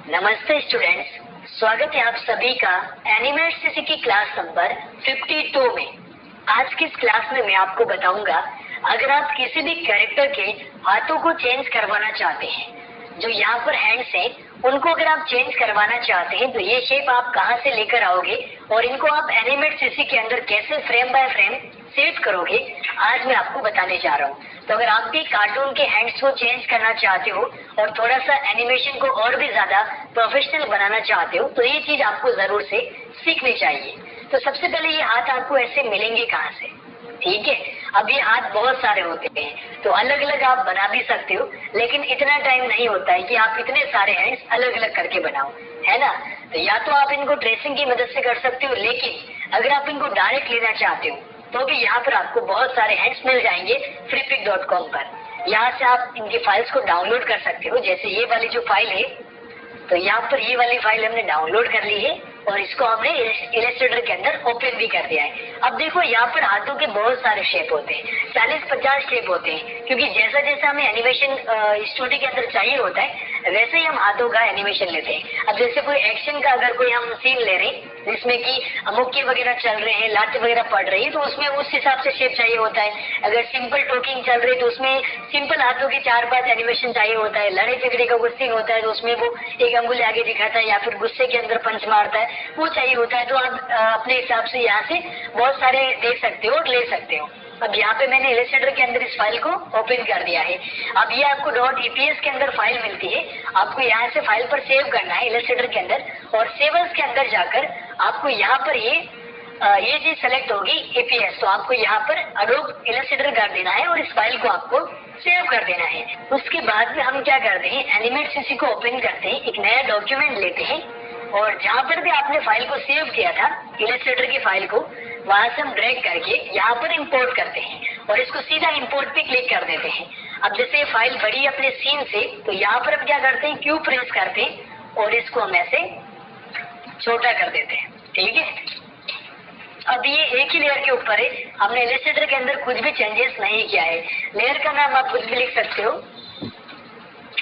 नमस्ते स्टूडेंट्स, स्वागत है आप सभी का एनिमेट सीसी की क्लास नंबर 52 में। आज की इस क्लास में मैं आपको बताऊंगा, अगर आप किसी भी कैरेक्टर के हाथों को चेंज करवाना चाहते हैं, जो यहाँ पर हैंड्स हैं, उनको अगर आप चेंज करवाना चाहते हैं तो ये शेप आप कहाँ से लेकर आओगे और इनको आप एनिमेट सीसी के अंदर कैसे फ्रेम बाय फ्रेम सेट करोगे, आज मैं आपको बताने जा रहा हूँ। तो अगर आप भी कार्टून के हैंड्स को चेंज करना चाहते हो और थोड़ा सा एनिमेशन को और भी ज्यादा प्रोफेशनल बनाना चाहते हो तो ये चीज आपको जरूर से सीखनी चाहिए। तो सबसे पहले ये हाथ आपको ऐसे मिलेंगे कहाँ से, ठीक है। अब ये हाथ बहुत सारे होते हैं तो अलग अलग आप बना भी सकते हो, लेकिन इतना टाइम नहीं होता है कि आप इतने सारे हैंड्स अलग अलग करके बनाओ, है ना। तो या तो आप इनको ट्रेसिंग की मदद से कर सकते हो, लेकिन अगर आप इनको डायरेक्ट लेना चाहते हो तो भी यहाँ पर आपको बहुत सारे हैंड्स मिल जाएंगे freepik.com पर। यहाँ से आप इनकी फाइल्स को डाउनलोड कर सकते हो। जैसे ये वाली जो फाइल है, तो यहाँ पर ये वाली फाइल हमने डाउनलोड कर ली है और इसको हमने इलस्ट्रेटर के अंदर ओपन भी कर दिया है। अब देखो यहाँ पर हाथों के बहुत सारे शेप होते हैं, 40-50 शेप होते हैं, क्योंकि जैसा जैसा हमें एनिमेशन स्टूडियो के अंदर चाहिए होता है वैसे ही हम हाथों का एनिमेशन लेते हैं। अब जैसे कोई एक्शन का अगर कोई हम सीन ले रहे हैं जिसमें कि मुक्के वगैरह चल रहे हैं, लातें वगैरह पड़ रही है, तो उसमें उस हिसाब से शेप चाहिए होता है। अगर सिंपल टॉकिंग चल रही है तो उसमें सिंपल हाथों की 4-5 एनिमेशन चाहिए होता है। लड़ाई झगड़े का कुछ सीन होता है तो उसमें वो एक अंगुल आगे दिखाता है या फिर गुस्से के अंदर पंच मारता है, वो चाहिए होता है। तो आप अपने हिसाब से यहाँ से बहुत सारे देख सकते हो और ले सकते हो। अब यहाँ पे मैंने इलस्ट्रेटर के अंदर इस फाइल को ओपन कर दिया है। अब ये आपको .eps के अंदर फाइल मिलती है, आपको यहाँ से फाइल पर सेव करना है इलस्ट्रेटर के अंदर, और सेवर्स के अंदर जाकर आपको यहाँ पर ये चीज सेलेक्ट होगी एपीएस, तो आपको यहाँ पर अडोब इलस्ट्रेटर कर देना है और इस फाइल को आपको सेव कर देना है। उसके बाद में हम क्या करते हैं, एनिमेट सीसी को ओपन करते हैं, एक नया डॉक्यूमेंट लेते हैं और जहाँ पर भी आपने फाइल को सेव किया था इलस्ट्रेटर की फाइल को, वहां से हम ड्रैग करके यहाँ पर इंपोर्ट करते हैं और इसको सीधा इंपोर्ट पे क्लिक कर देते हैं। अब जैसे ये फाइल बड़ी अपने सीन से, तो यहाँ पर हम क्या करते हैं, क्यू प्रेस करते हैं और इसको हम ऐसे छोटा कर देते हैं, ठीक है। अब ये एक ही लेयर के ऊपर है, हमने इलस्ट्रेटर के अंदर कुछ भी चेंजेस नहीं किया है। लेयर का नाम आप कुछ भी लिख सकते हो,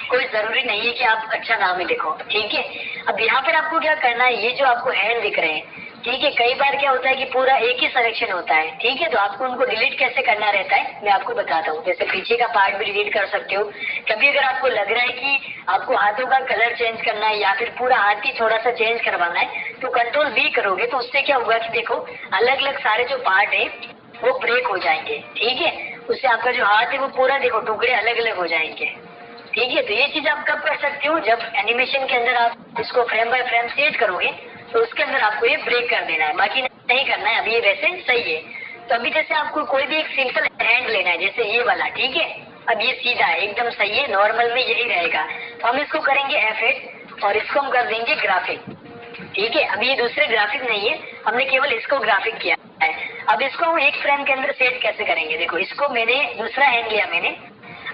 कोई जरूरी नहीं है कि आप अच्छा नाम ही लिखो, ठीक है। अब यहाँ पर आपको क्या करना है, ये जो आपको हैंड दिख रहे हैं, ठीक है, कई बार क्या होता है कि पूरा एक ही सिलेक्शन होता है, ठीक है, तो आपको उनको डिलीट कैसे करना रहता है मैं आपको बताता हूँ। जैसे पीछे का पार्ट भी डिलीट कर सकते हो। कभी अगर आपको लग रहा है कि आपको हाथों का कलर चेंज करना है या फिर पूरा हाथ ही थोड़ा सा चेंज करवाना है, तो Ctrl+V करोगे तो उससे क्या होगा कि देखो अलग अलग सारे जो पार्ट है वो ब्रेक हो जाएंगे, ठीक है। उससे आपका जो हाथ है वो पूरा देखो टुकड़े अलग अलग हो जाएंगे, ठीक है। तो ये चीज आप कब कर सकते हो, जब एनिमेशन के अंदर आप इसको फ्रेम बाय फ्रेम सेट करोगे तो उसके अंदर आपको ये ब्रेक कर देना है, बाकी नहीं करना है। अभी ये वैसे सही है। तो अभी जैसे आपको कोई भी एक सिंपल हैंड लेना है, जैसे ये वाला, ठीक है, अब ये सीधा है, एकदम सही है, नॉर्मल में यही रहेगा। तो हम इसको करेंगे F8 और इसको हम कर देंगे ग्राफिक, ठीक है। अब ये दूसरे ग्राफिक नहीं है, हमने केवल इसको ग्राफिक किया है। अब इसको हम एक फ्रेम के अंदर सेट कैसे करेंगे, देखो इसको मैंने दूसरा हैंड लिया मैंने।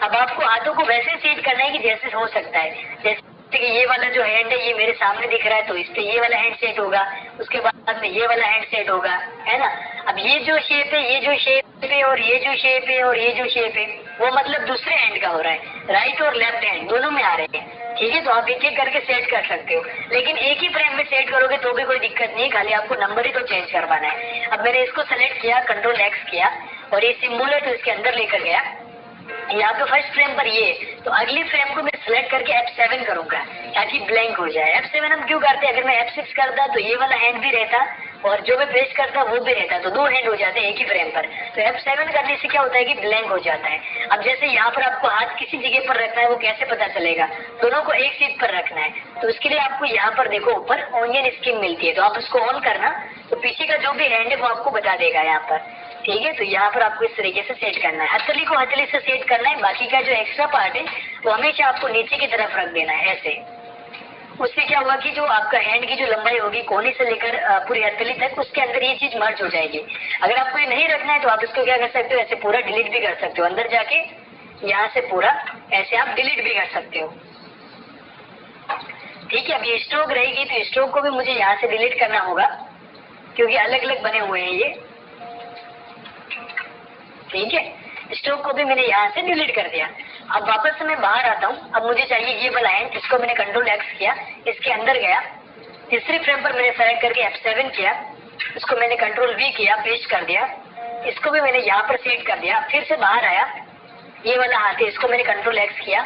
अब आपको हाथों को वैसे सेट करना है कि जैसे हो सकता है, जैसे कि ये वाला जो हैंड है ये मेरे सामने दिख रहा है तो इस पे ये वाला हैंड सेट होगा, उसके बाद में ये वाला हैंड सेट होगा, है ना। अब ये जो शेप है, ये जो शेप है और ये जो शेप है और ये जो शेप है, वो मतलब दूसरे हैंड का हो रहा है, राइट और लेफ्ट हैंड दोनों में आ रहे हैं, ठीक है। तो आप एक एक करके सेट कर सकते हो, लेकिन एक ही फ्रेम में सेट करोगे तो भी कोई दिक्कत नहीं, खाली आपको नंबर ही तो चेंज करवाना है। अब मैंने इसको सेलेक्ट किया, Ctrl+X किया और ये सिंबल है तो इसके अंदर लेकर गया। यहाँ पे फर्स्ट फ्रेम पर ये, तो अगली फ्रेम को मैं सिलेक्ट करके F7 करूंगा ताकि ब्लैंक हो जाए। F7 हम क्यों करते हैं, अगर मैं F6 करता तो ये वाला हैंड भी रहता और जो मैं प्रेस करता वो भी रहता, तो दो हैंड हो जाते हैं एक ही फ्रेम पर। तो F7 करने से क्या होता है कि ब्लैंक हो जाता है। अब जैसे यहाँ पर आपको हाथ किसी जगह पर रखना है, वो कैसे पता चलेगा, दोनों को एक सीट पर रखना है। तो उसके लिए आपको यहाँ पर देखो ऊपर ऑनियन स्कीम मिलती है, तो आप उसको ऑन करना तो पीछे का जो भी हैंड है वो आपको बता देगा यहाँ पर, ठीक है। तो यहाँ पर आपको इस तरीके से सेट करना है, हथेली को हथेली से सेट करना है, बाकी का जो एक्स्ट्रा पार्ट है वो हमेशा आपको नीचे की तरफ रख देना है ऐसे। उससे क्या होगा कि जो आपका हैंड की जो लंबाई होगी कोहनी से लेकर पूरी हथेली तक, उसके अंदर ये चीज मर्ज हो जाएगी। अगर आपको ये नहीं रखना है तो आप इसको क्या कर सकते हो, ऐसे पूरा डिलीट भी कर सकते हो, अंदर जाके यहाँ से पूरा ऐसे आप डिलीट भी कर सकते हो, ठीक है। अब ये स्ट्रोक रहेगी तो स्ट्रोक को भी मुझे यहाँ से डिलीट करना होगा क्योंकि अलग अलग बने हुए हैं ये, ठीक है। स्ट्रोक को भी मैंने यहाँ से डिलीट कर दिया। अब वापस से मैं बाहर आता हूँ। अब मुझे चाहिए ये वाला हैंड, इसको मैंने कंट्रोल एक्स किया, इसके अंदर गया, तीसरी फ्रेम पर मैंने सेलेक्ट करके F7 किया, इसको मैंने कंट्रोल V किया, पेस्ट कर दिया, इसको भी मैंने यहाँ पर सेट कर दिया। फिर से बाहर आया, ये वाला हाथ है, इसको मैंने कंट्रोल एक्स किया,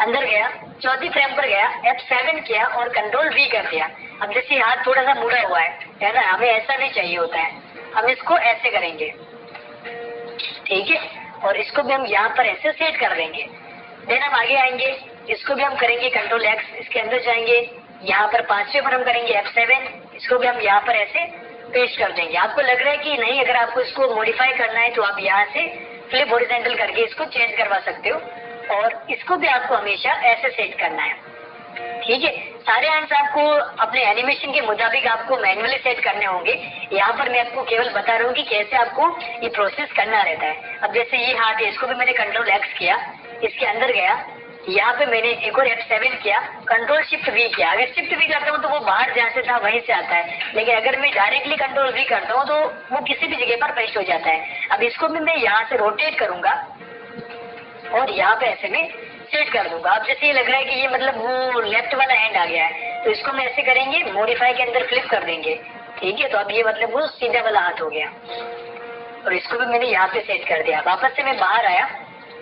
अंदर गया, चौथी फ्रेम पर गया, F7 किया और कंट्रोल V कर दिया। अब जैसे हाथ थोड़ा सा मुड़ा हुआ है ना, हमें ऐसा नहीं चाहिए होता है, हम इसको ऐसे करेंगे, ठीक है। और इसको भी हम यहाँ पर ऐसे सेट कर देंगे। देन हम आगे आएंगे, इसको भी हम करेंगे कंट्रोल एक्स, इसके अंदर जाएंगे, यहाँ पर पांचवें पर हम करेंगे F7, इसको भी हम यहाँ पर ऐसे पेस्ट कर देंगे। आपको लग रहा है कि नहीं, अगर आपको इसको मॉडिफाई करना है तो आप यहाँ से फ्लिप हॉरिजॉन्टल करके इसको चेंज करवा सकते हो, और इसको भी आपको हमेशा ऐसे सेट करना है, ठीक है। सारे हैंड्स आपको अपने एनिमेशन के मुताबिक आपको मैन्युअली सेट करने होंगे। यहाँ पर मैं आपको केवल बता रहा हूँ कि कैसे आपको ये प्रोसेस करना रहता है। अब जैसे ये हाथ है, इसको भी मैंने कंट्रोल एक्स किया, इसके अंदर गया, यहाँ पे मैंने एक और F7 किया, कंट्रोल शिफ्ट V किया। अगर शिफ्ट V करता हूँ तो वो बाहर जहाँ से था वहीं से आता है, लेकिन अगर मैं डायरेक्टली कंट्रोल V करता हूँ तो वो किसी भी जगह पर पेस्ट हो जाता है। अब इसको भी मैं यहाँ से रोटेट करूंगा और यहाँ पे ऐसे में सेट कर दूंगा। अब जैसे ये लग रहा है कि ये मतलब वो लेफ्ट वाला हैंड आ गया है, तो इसको मैं ऐसे करेंगे, मॉडिफाई के अंदर फ्लिप कर देंगे, ठीक है। तो अब ये मतलब वो सीधा वाला हाथ हो गया, और इसको भी मैंने यहाँ पे सेट कर दिया। वापस से मैं बाहर आया,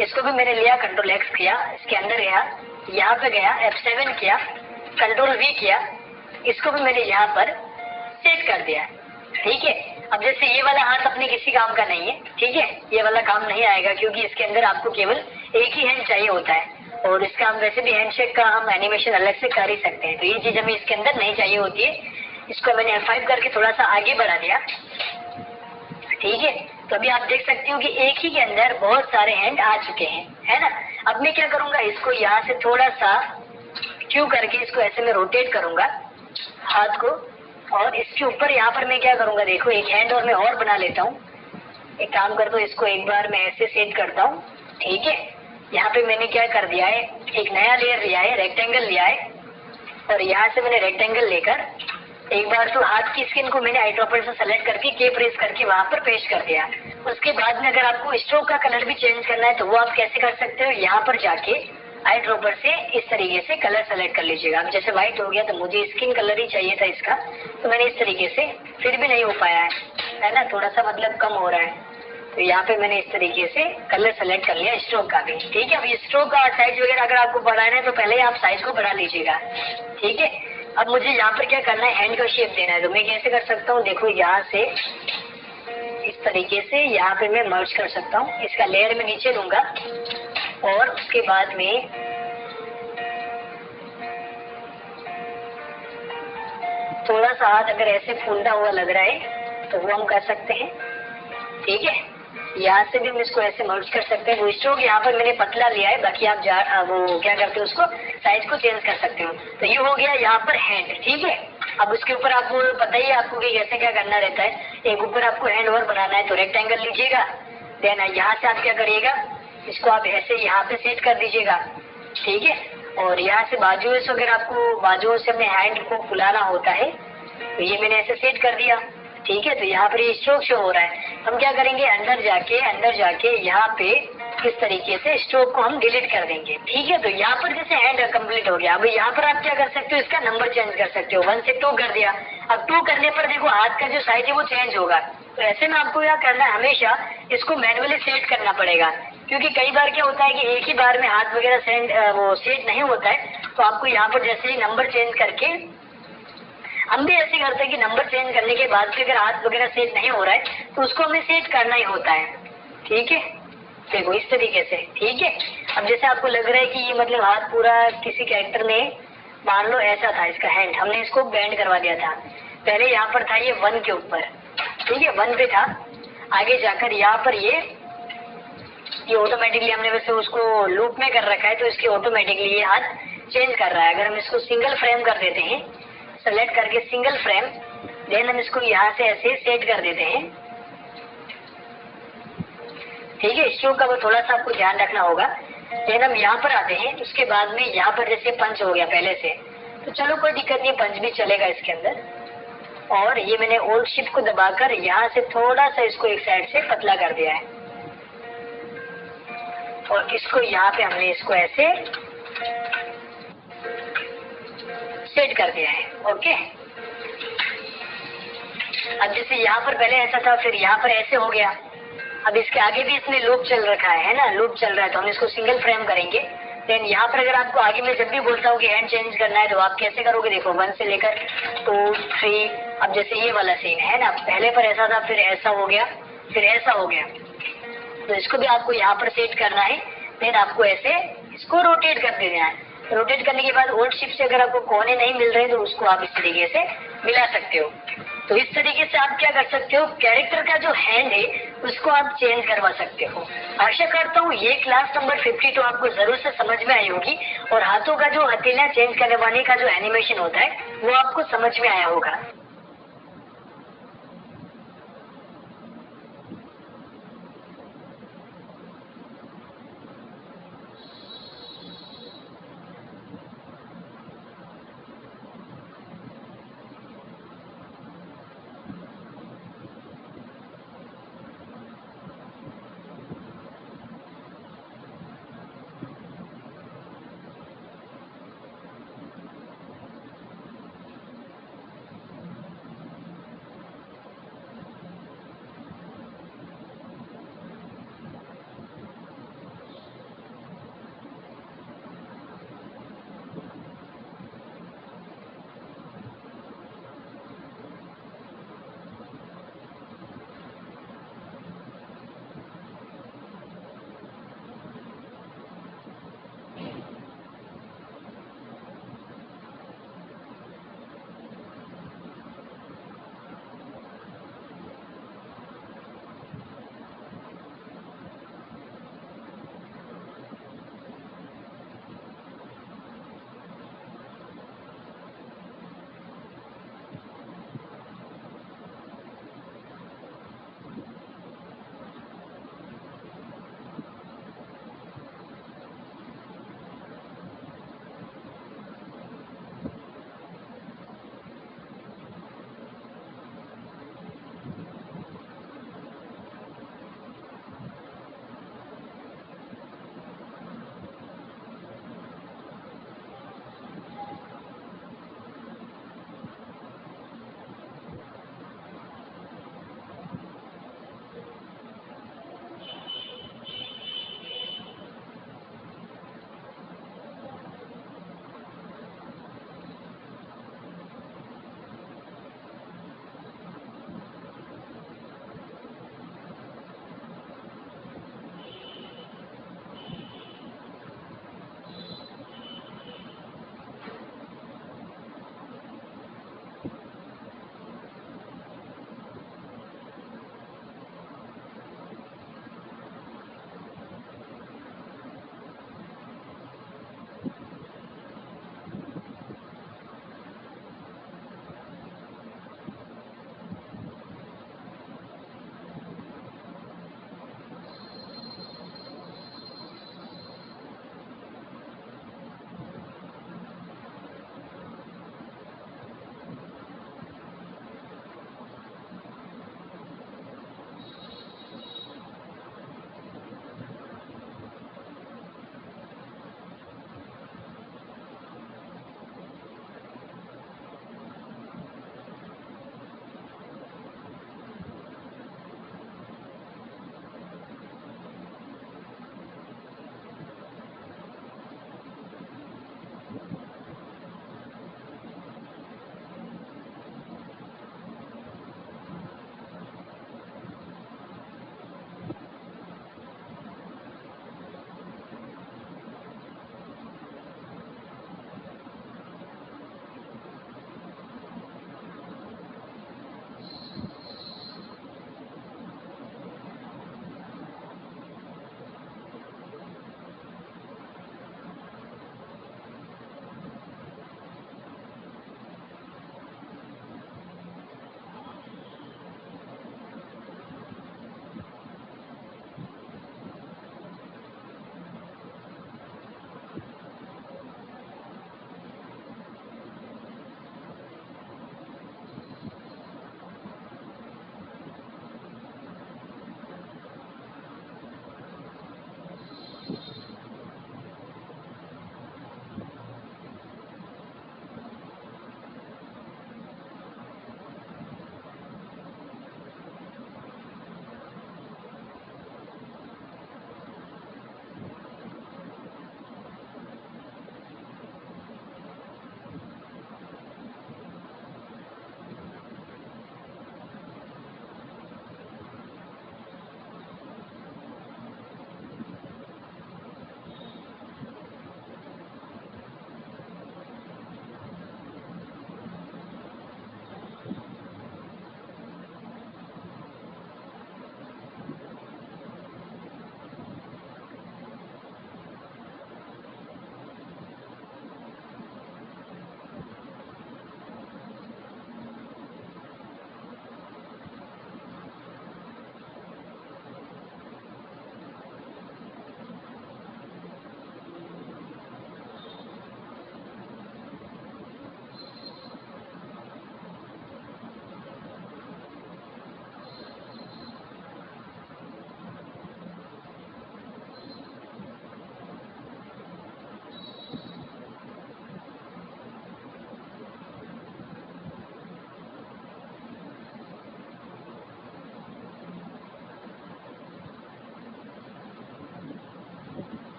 इसको भी मैंने लिया, कंट्रोल एक्स किया, इसके अंदर गया, यहाँ पे गया, F7 किया, कंट्रोल V किया, इसको भी मैंने यहाँ पर सेट कर दिया, ठीक है। अब जैसे ये वाला हाथ अपने किसी काम का नहीं है, ठीक है, ये वाला काम नहीं आएगा क्योंकि इसके अंदर आपको केवल एक ही हैंड चाहिए होता है, और इसका हम वैसे भी हैंडशेक का हम एनिमेशन अलग से कर ही सकते हैं, तो ये चीज हमें इसके अंदर नहीं चाहिए होती है। इसको मैंने F5 करके थोड़ा सा आगे बढ़ा दिया, ठीक है। तो अभी आप देख सकते हो कि एक ही के अंदर बहुत सारे हैंड आ चुके हैं, है ना। अब मैं क्या करूंगा, इसको यहाँ से थोड़ा सा क्यू करके इसको ऐसे में रोटेट करूंगा हाथ को, और इसके ऊपर यहाँ पर मैं क्या करूंगा, देखो एक हैंड और मैं और बना लेता हूँ। एक काम करता हूँ, इसको एक बार मैं ऐसे सेट करता हूँ, ठीक है। यहाँ पे मैंने क्या कर दिया है, एक नया लेयर लिया है, रेक्टेंगल लिया है, और यहाँ से मैंने रेक्टेंगल लेकर एक बार तो हाथ की स्किन को मैंने आई ड्रॉपर से सेलेक्ट करके के प्रेस करके वहां पर पेस्ट कर दिया। उसके बाद में अगर आपको स्ट्रोक का कलर भी चेंज करना है तो वो आप कैसे कर सकते हो, यहाँ पर जाके आई ड्रॉपर से इस तरीके से कलर सेलेक्ट कर लीजिएगा। अब जैसे व्हाइट हो गया तो मुझे स्किन कलर ही चाहिए था इसका, तो मैंने इस तरीके से, फिर भी नहीं हो पाया है ना, थोड़ा सा मतलब कम हो रहा है, तो यहाँ पे मैंने इस तरीके से कलर सेलेक्ट कर लिया स्ट्रोक का भी, ठीक है। अब ये स्ट्रोक का साइज वगैरह अगर आपको बढ़ाना है तो पहले आप साइज को बढ़ा लीजिएगा, ठीक है। अब मुझे यहाँ पर क्या करना है, हैंड का शेप देना है, तो मैं कैसे कर सकता हूँ, देखो यहाँ से इस तरीके से यहाँ पे मैं मर्ज कर सकता हूँ। इसका लेयर में नीचे लूंगा और उसके बाद में थोड़ा सा हाथ अगर ऐसे फूलता हुआ लग रहा है तो वो हम कर सकते हैं, ठीक है। यहाँ से भी हम इसको ऐसे मर्ज कर सकते हैं। वो स्ट्रोक यहाँ पर मैंने पतला लिया है, बाकी आप वो क्या करते हो, उसको साइज को चेंज कर सकते हो। तो ये हो गया यहाँ पर हैंड, ठीक है। अब उसके ऊपर आपको पता ही है आपको कि कैसे क्या करना रहता है। एक ऊपर आपको हैंड और बनाना है तो रेक्टेंगल लीजिएगा, देन यहाँ से आप क्या करिएगा, इसको आप ऐसे यहाँ पे सेट कर दीजिएगा, ठीक है। और यहाँ से बाजुओं से अगर आपको बाजुओं से अपने हैंड को फुलाना होता है तो ये मैंने ऐसे सेट कर दिया, ठीक है। तो यहाँ पर ये स्ट्रोक शो हो रहा है। हम क्या करेंगे, अंदर जाके यहाँ पे इस तरीके से स्ट्रोक को हम डिलीट कर देंगे, ठीक है। तो यहाँ पर जैसे हैंड कंप्लीट हो गया। अब यहाँ पर आप क्या कर सकते हो, इसका नंबर चेंज कर सकते हो, 1 से 2 कर दिया। अब 2 करने पर देखो हाथ का जो साइज है वो चेंज होगा। तो ऐसे में आपको क्या करना है, हमेशा इसको मैनुअली सेट करना पड़ेगा, क्योंकि कई बार क्या होता है कि एक ही बार में हाथ वगैरह वो सेट नहीं होता है। तो आपको यहाँ पर जैसे ही नंबर चेंज करके, हम भी ऐसे करते हैं कि नंबर चेंज करने के बाद फिर अगर हाथ वगैरह सेट नहीं हो रहा है तो उसको हमें सेट करना ही होता है, ठीक है। देखो इस तरीके से, ठीक है। अब जैसे आपको लग रहा है कि ये मतलब हाथ पूरा किसी कैरेक्टर ने, मान लो ऐसा था इसका हैंड, हमने इसको बैंड करवा दिया था। पहले यहाँ पर था ये 1 के ऊपर, ठीक है, 1 पे था। आगे जाकर यहाँ पर ये ऑटोमेटिकली हमने वैसे उसको लूप में कर रखा है तो इसके ऑटोमेटिकली ये हाथ चेंज कर रहा है। अगर हम इसको सिंगल फ्रेम कर देते हैं, सेलेक्ट करके सिंगल फ्रेम, देन हम इसको यहाँ से ऐसे सेट कर देते हैं, ठीक है। स्ट्रोक का वो थोड़ा सा आपको ध्यान रखना होगा। देन हम यहाँ पर आते हैं, उसके बाद में यहाँ पर जैसे पंच हो गया पहले से, तो चलो कोई दिक्कत नहीं, पंच भी चलेगा इसके अंदर। और ये मैंने ओल्ड शिफ्ट को दबाकर यहाँ से थोड़ा सा इसको एक साइड से पतला कर दिया है, और इसको यहाँ पे हमने इसको ऐसे सेट कर दिया है। ओके, अब जैसे यहाँ पर पहले ऐसा था, फिर यहाँ पर ऐसे हो गया। अब इसके आगे भी इसमें लूप चल रखा है ना, लूप चल रहा है, तो हम इसको सिंगल फ्रेम करेंगे। देन यहाँ पर अगर आपको आगे में जब भी बोलता हूँ कि हैंड चेंज करना है तो आप कैसे करोगे, देखो 1 से लेकर 2 3। अब जैसे ये वाला सीन है ना, पहले पर ऐसा था, फिर ऐसा हो गया, फिर ऐसा हो गया, तो इसको भी आपको यहाँ पर सेट करना है। देन आपको ऐसे इसको रोटेट कर देना है। रोटेट करने के बाद ओल्ड शिफ्ट से अगर आपको कोने नहीं मिल रहे तो उसको आप इस तरीके से मिला सकते हो। तो इस तरीके से आप क्या कर सकते हो, कैरेक्टर का जो हैंड है उसको आप चेंज करवा सकते हो। आशा करता हूँ ये क्लास नंबर 52 आपको जरूर से समझ में आई होगी और हाथों का जो हथेलियां चेंज करवाने का जो एनिमेशन होता है वो आपको समझ में आया होगा।